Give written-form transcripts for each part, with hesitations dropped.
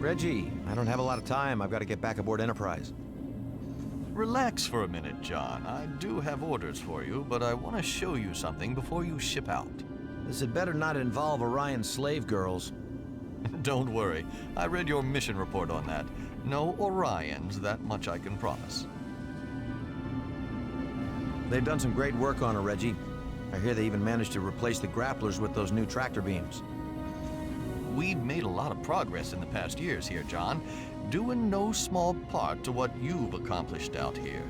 Reggie, I don't have a lot of time. I've got to get back aboard Enterprise. Relax for a minute, John. I do have orders for you, but I want to show you something before you ship out. This had better not involve Orion slave girls. Don't worry. I read your mission report on that. No Orions, that much I can promise. They've done some great work on her, Reggie. I hear they even managed to replace the grapplers with those new tractor beams. We've made a lot of progress in the past years here, John, due in no small part to what you've accomplished out here.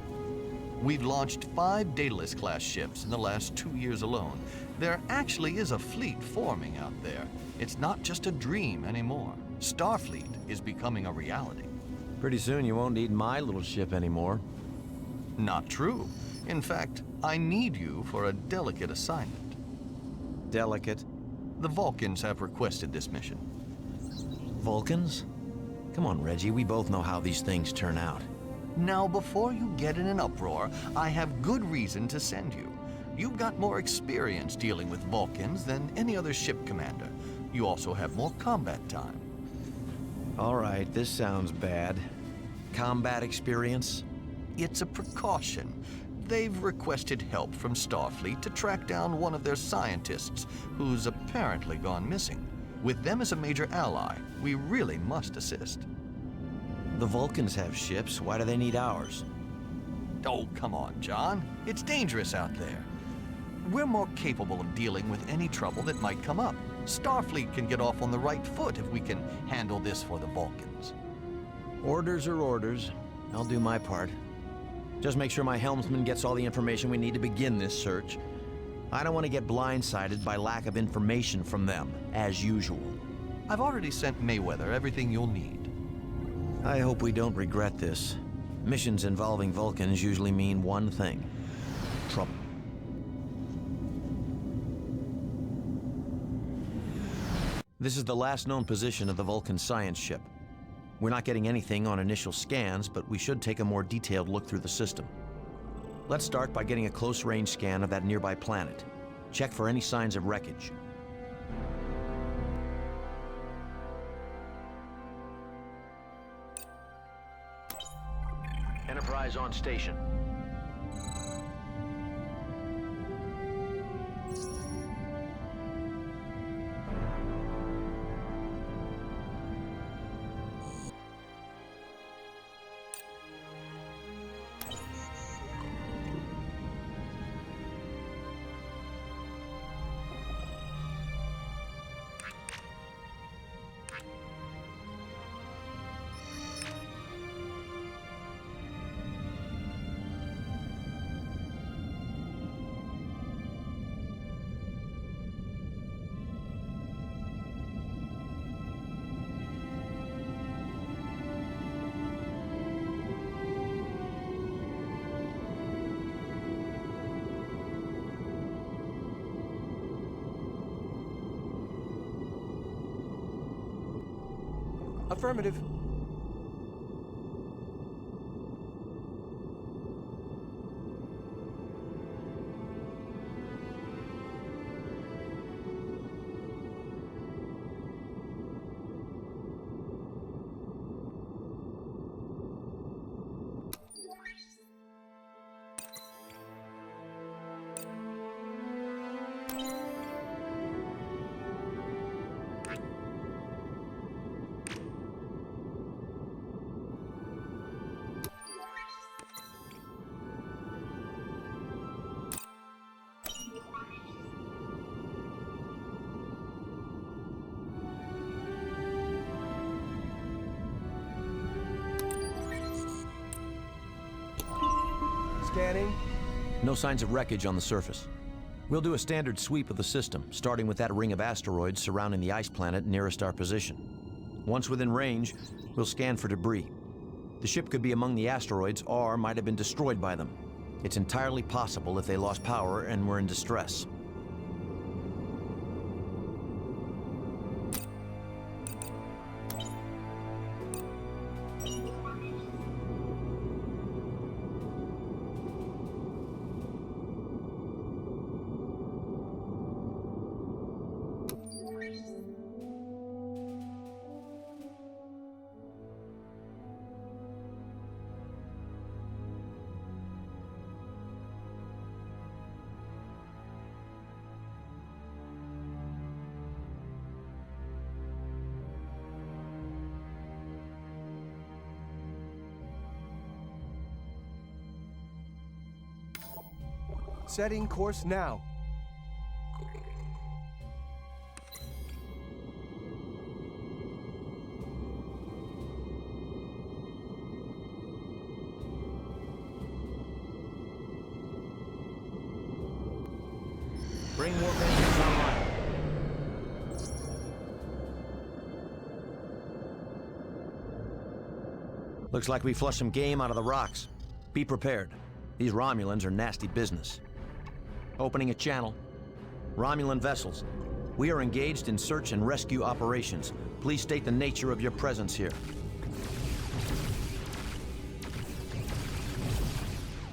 We've launched 5 Daedalus-class ships in the last 2 years alone. There actually is a fleet forming out there. It's not just a dream anymore. Starfleet is becoming a reality. Pretty soon you won't need my little ship anymore. Not true. In fact, I need you for a delicate assignment. Delicate? The Vulcans have requested this mission. Vulcans? Come on, Reggie, we both know how these things turn out. Now, before you get in an uproar, I have good reason to send you. You've got more experience dealing with Vulcans than any other ship commander. You also have more combat time. All right, this sounds bad. Combat experience? It's a precaution. They've requested help from Starfleet to track down one of their scientists who's apparently gone missing. With them as a major ally, we really must assist. The Vulcans have ships. Why do they need ours? Oh, come on, John. It's dangerous out there. We're more capable of dealing with any trouble that might come up. Starfleet can get off on the right foot if we can handle this for the Vulcans. Orders are orders. I'll do my part. Just make sure my helmsman gets all the information we need to begin this search. I don't want to get blindsided by lack of information from them, as usual. I've already sent Mayweather everything you'll need. I hope we don't regret this. Missions involving Vulcans usually mean one thing: trouble. This is the last known position of the Vulcan science ship. We're not getting anything on initial scans, but we should take a more detailed look through the system. Let's start by getting a close-range scan of that nearby planet. Check for any signs of wreckage. Enterprise on station. Affirmative. Scanning. No signs of wreckage on the surface. We'll do a standard sweep of the system, starting with that ring of asteroids surrounding the ice planet nearest our position. Once within range, we'll scan for debris. The ship could be among the asteroids or might have been destroyed by them. It's entirely possible if they lost power and were in distress. Setting course now. Bring warp engines online. Looks like we flushed some game out of the rocks. Be prepared. These Romulans are nasty business. Opening a channel. Romulan vessels. We are engaged in search and rescue operations. Please state the nature of your presence here.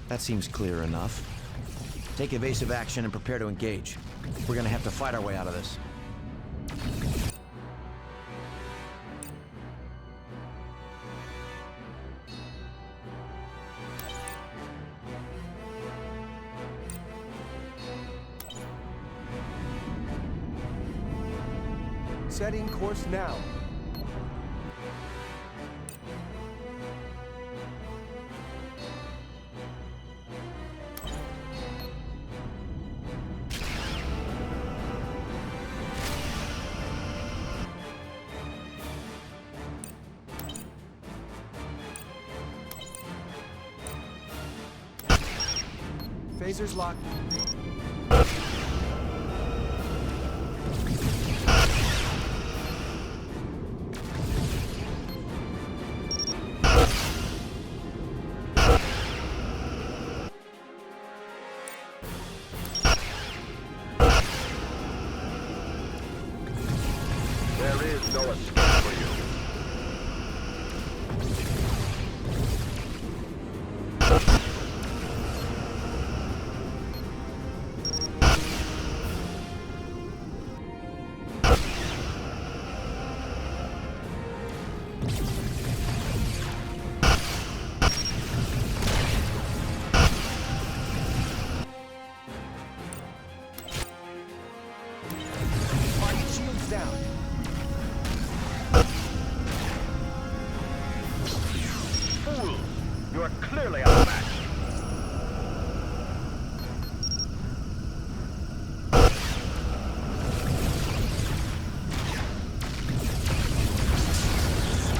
That seems clear enough. Take evasive action and prepare to engage. We're gonna have to fight our way out of this. Setting course now. Phasers locked. There is no escape for you. Target shields down. Fools! You are clearly outmatched.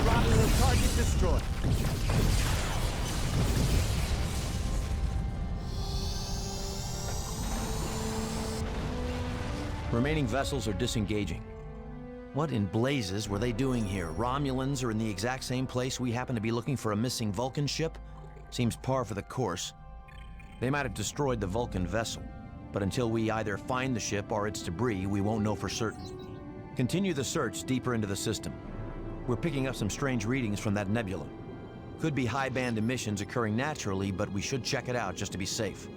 Romulan target destroyed. Remaining vessels are disengaging. What in blazes were they doing here? Romulans are in the exact same place we happen to be looking for a missing Vulcan ship? Seems par for the course. They might have destroyed the Vulcan vessel, but until we either find the ship or its debris, we won't know for certain. Continue the search deeper into the system. We're picking up some strange readings from that nebula. Could be high-band emissions occurring naturally, but we should check it out just to be safe.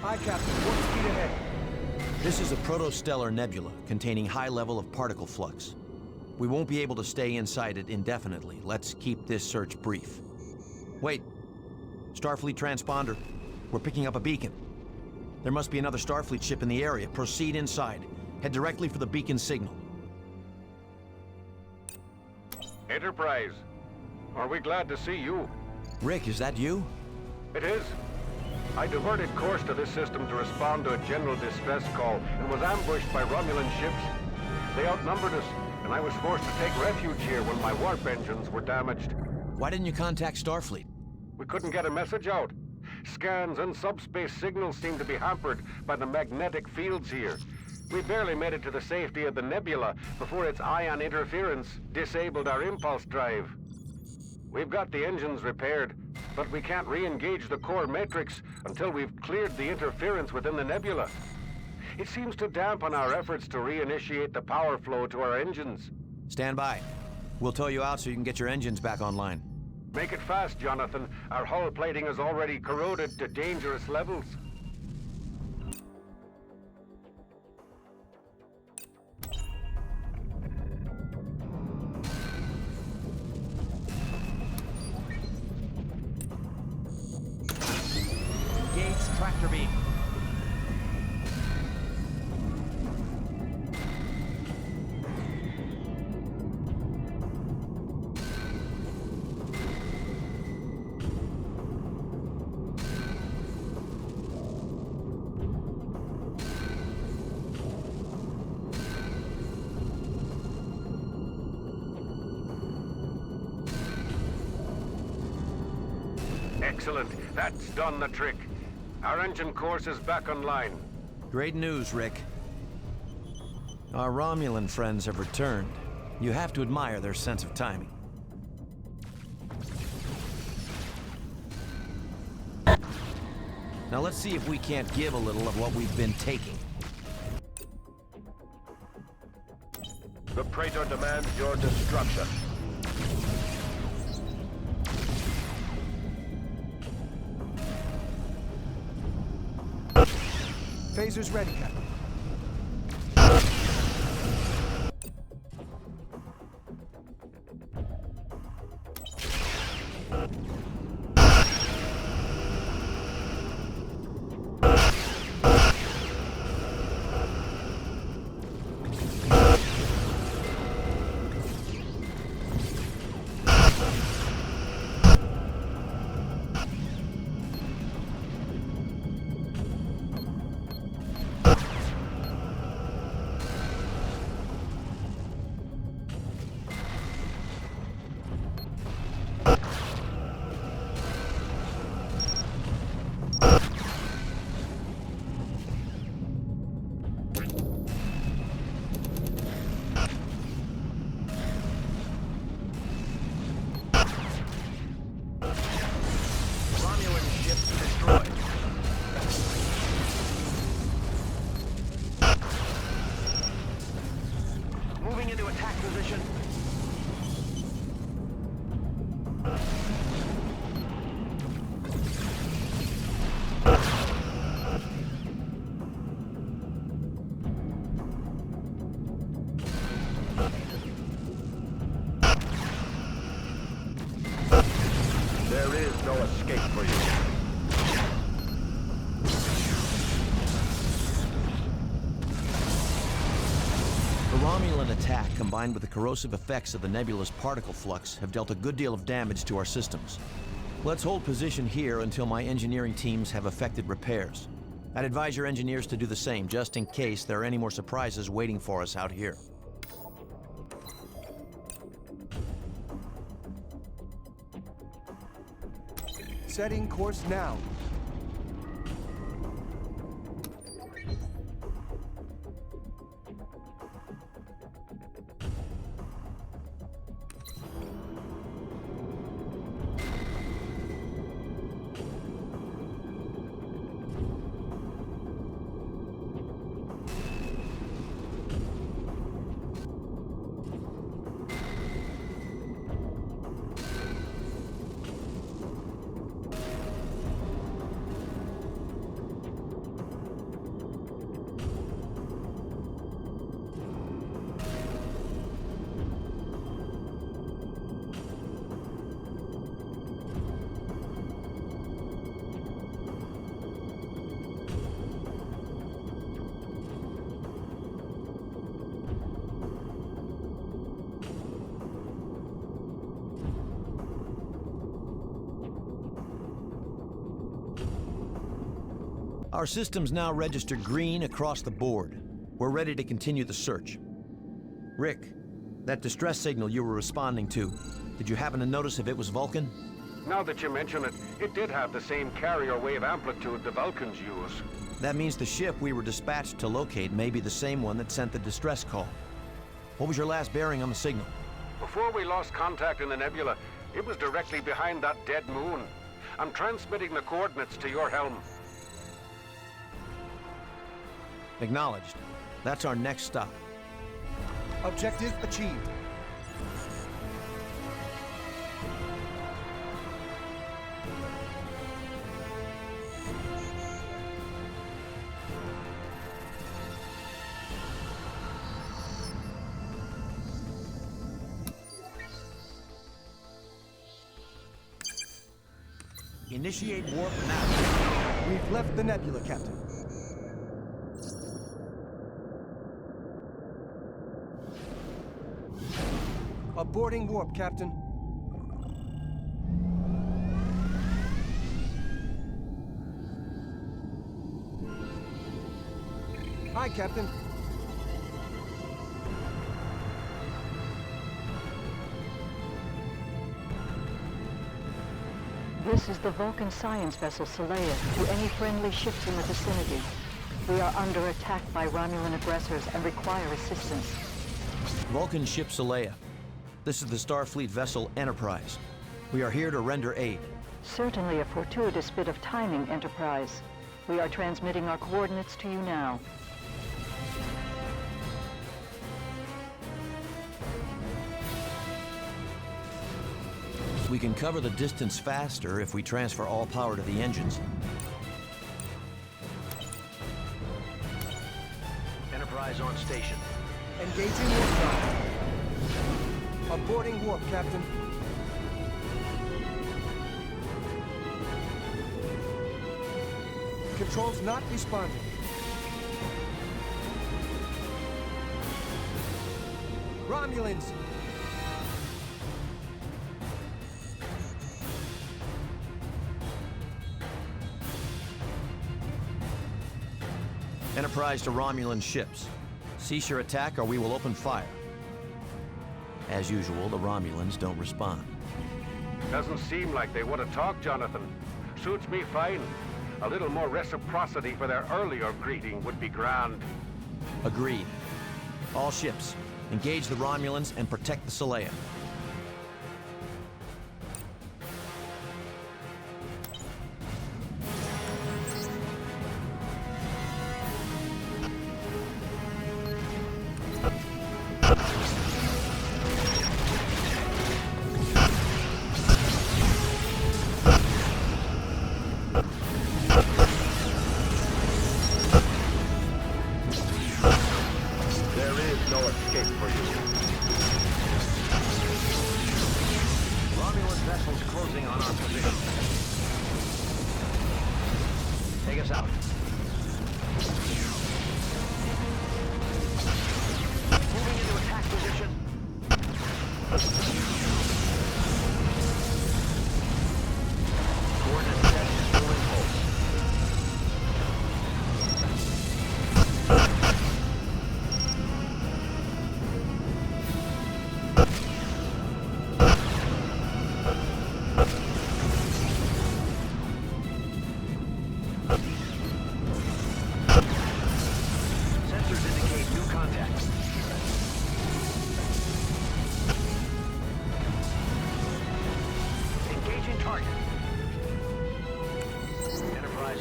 Hi, Captain. Warp speed ahead. This is a protostellar nebula containing high level of particle flux. We won't be able to stay inside it indefinitely. Let's keep this search brief. Wait. Starfleet transponder. We're picking up a beacon. There must be another Starfleet ship in the area. Proceed inside. Head directly for the beacon signal. Enterprise. Are we glad to see you? Rick, is that you? It is. I diverted course to this system to respond to a general distress call and was ambushed by Romulan ships. They outnumbered us, and I was forced to take refuge here when my warp engines were damaged. Why didn't you contact Starfleet? We couldn't get a message out. Scans and subspace signals seem to be hampered by the magnetic fields here. We barely made it to the safety of the nebula before its ion interference disabled our impulse drive. We've got the engines repaired, but we can't re-engage the core matrix until we've cleared the interference within the nebula. It seems to dampen our efforts to reinitiate the power flow to our engines. Stand by. We'll tow you out so you can get your engines back online. Make it fast, Jonathan. Our hull plating is already corroded to dangerous levels. Engage tractor beam. Excellent. That's done the trick. Our engine course is back online. Great news, Rick. Our Romulan friends have returned. You have to admire their sense of timing. Now let's see if we can't give a little of what we've been taking. The Praetor demands your destruction. Phasers ready, Captain. There is no escape for you. The Romulan attack, combined with the corrosive effects of the nebula's particle flux, have dealt a good deal of damage to our systems. Let's hold position here until my engineering teams have effected repairs. I'd advise your engineers to do the same, just in case there are any more surprises waiting for us out here. Setting course now. Our systems now register green across the board. We're ready to continue the search. Rick, that distress signal you were responding to, did you happen to notice if it was Vulcan? Now that you mention it, it did have the same carrier wave amplitude the Vulcans use. That means the ship we were dispatched to locate may be the same one that sent the distress call. What was your last bearing on the signal? Before we lost contact in the nebula, it was directly behind that dead moon. I'm transmitting the coordinates to your helm. Acknowledged. That's our next stop. Objective achieved. Initiate warp now. We've left the nebula, Captain. Aborting warp, Captain. Hi, Captain. This is the Vulcan science vessel Saleya to any friendly ships in the vicinity. We are under attack by Romulan aggressors and require assistance. Vulcan ship Saleya. This is the Starfleet vessel Enterprise. We are here to render aid. Certainly a fortuitous bit of timing, Enterprise. We are transmitting our coordinates to you now. We can cover the distance faster if we transfer all power to the engines. Enterprise on station. Engaging warp drive. Aborting warp, Captain. Controls not responding. Romulans! Enterprise to Romulan ships. Cease your attack or we will open fire. As usual, the Romulans don't respond. Doesn't seem like they want to talk, Jonathan. Suits me fine. A little more reciprocity for their earlier greeting would be grand. Agreed. All ships, engage the Romulans and protect the Saleya. Take us out. Moving into attack position. Coordinates set and pulling hold.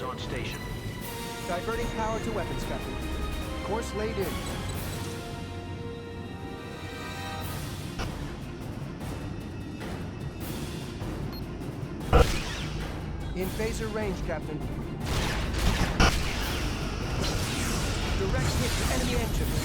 On station. Diverting power to weapons, Captain. Course laid in. In phaser range, Captain. Direct hit to enemy engines.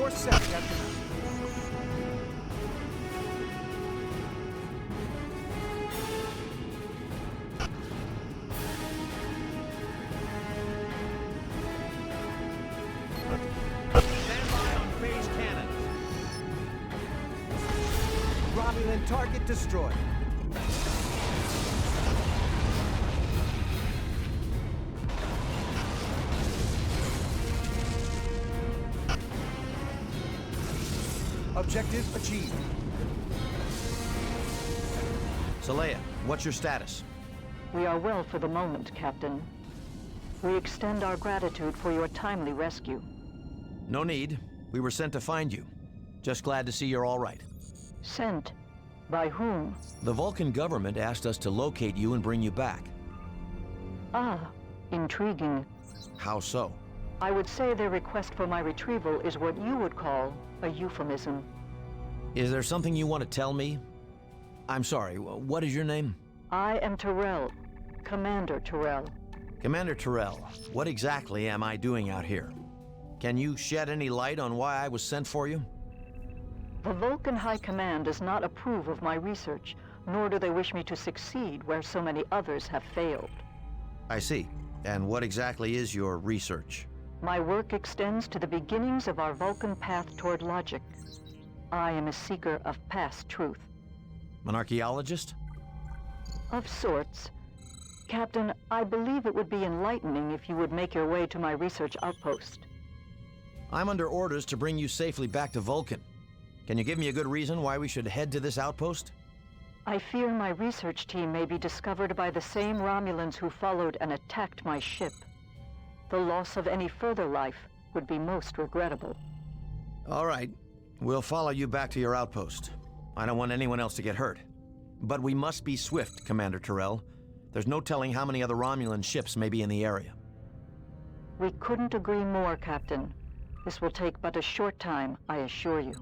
Course set, Captain. Stand by on phase cannon. Romulan target destroyed. Objective achieved. Saleya, what's your status? We are well for the moment, Captain. We extend our gratitude for your timely rescue. No need. We were sent to find you. Just glad to see you're all right. Sent? By whom? The Vulcan government asked us to locate you and bring you back. Ah, intriguing. How so? I would say their request for my retrieval is what you would call a euphemism. Is there something you want to tell me? I'm sorry, what is your name? I am Terrell, Commander Terrell. Commander Terrell, what exactly am I doing out here? Can you shed any light on why I was sent for you? The Vulcan High Command does not approve of my research, nor do they wish me to succeed where so many others have failed. I see. And what exactly is your research? My work extends to the beginnings of our Vulcan path toward logic. I am a seeker of past truth. An archaeologist? Of sorts. Captain, I believe it would be enlightening if you would make your way to my research outpost. I'm under orders to bring you safely back to Vulcan. Can you give me a good reason why we should head to this outpost? I fear my research team may be discovered by the same Romulans who followed and attacked my ship. The loss of any further life would be most regrettable. All right. We'll follow you back to your outpost. I don't want anyone else to get hurt. But we must be swift, Commander Terrell. There's no telling how many other Romulan ships may be in the area. We couldn't agree more, Captain. This will take but a short time, I assure you.